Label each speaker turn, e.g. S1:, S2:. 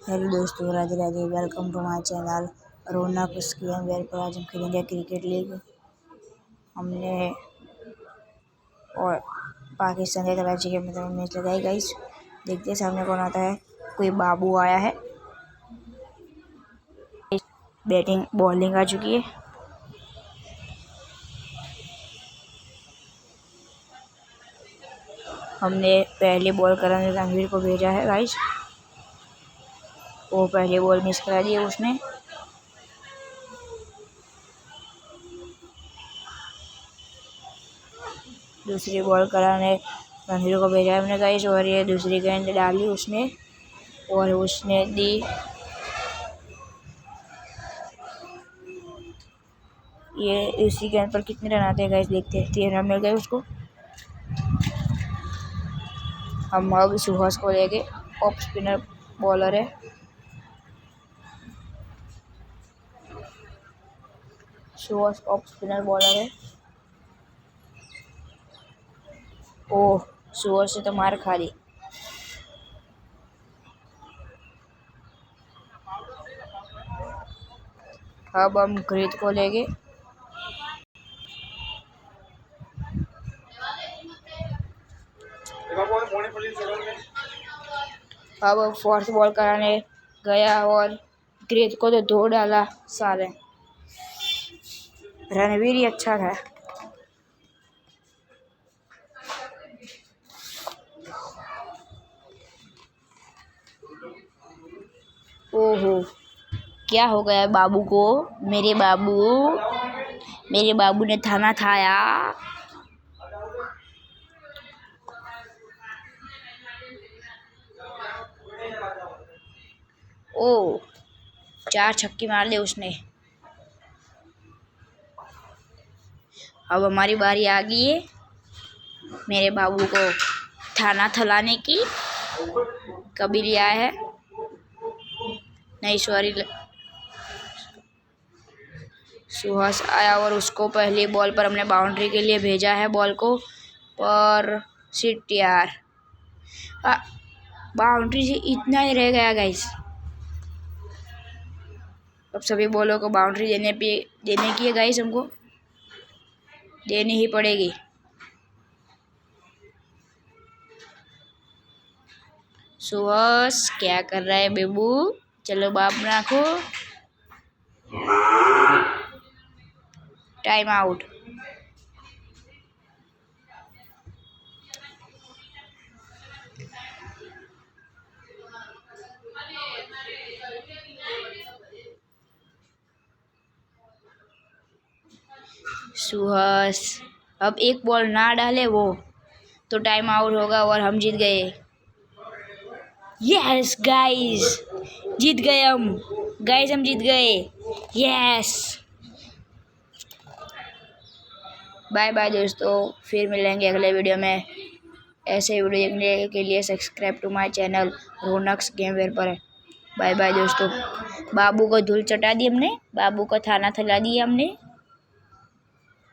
S1: Hello दोस्तों, Radhe Radhe. Welcome to my channel Raunak game wear पर। आज हम खेलेंगे क्रिकेट लीग। हमने और पाकिस्तान के कराची के मैच लगाई गाइस। देखते हैं सामने कौन आता है। कोई बाबू आया है। बैटिंग बॉलिंग आ चुकी है। हमने पहले बॉल कराने रणवीर को भेजा है गाइस। वो पहले बॉल मिस करा दिया उसने। दूसरी बॉल कराने रणवीर को भेजा हमने गाइस। और ये दूसरी गेंद डाली उसने और उसने दी। ये इसी गेंद पर कितने रन आते हैं गाइस, देखते हैं। 3 रन मिल गए उसको। हम अब सुहास को लेके ऑफ स्पिनर बॉलर है। सुहास ऑफ स्पिनर बॉलर है। ओह, सुहास से तो मार खा ली। अब हम घृत को लेंगे। अब फोर्थ बॉल कराने गया और घृत को तो धो डाला साले। रणवीर ही अच्छा था। ओहो, क्या हो गया बाबू को? मेरे बाबू ने थाना खाया। ओ, 4 छक्के मार ले उसने। अब हमारी बारी आ गई है मेरे बाबू को थाना थलाने की। कभी लिया है नहीं, सॉरी। सुहास आया और उसको पहली बॉल पर हमने बाउंड्री के लिए भेजा है बॉल को। पर सिट यार, बाउंड्री से इतना ही रह गया गाइस। अब सभी बॉलों को बाउंड्री देने की है गाइस। हमको देनी ही पड़ेगी। सुहास क्या कर रहा है बेबू? चलो बाप नाखो। Time out. सुहास अब एक बॉल ना डाले वो तो टाइम आउट होगा और हम जीत गए। यस गाइस, जीत गए हम। गाइस हम जीत गए। यस, बाय बाय दोस्तों। फिर मिलेंगे अगले वीडियो में। ऐसे वीडियो देखने के लिए subscribe to my channel Raunak game wear पर। बाय बाय दोस्तों। बाबू को धूल चटा दी हमने। बाबू को थाना थला दिया हमने।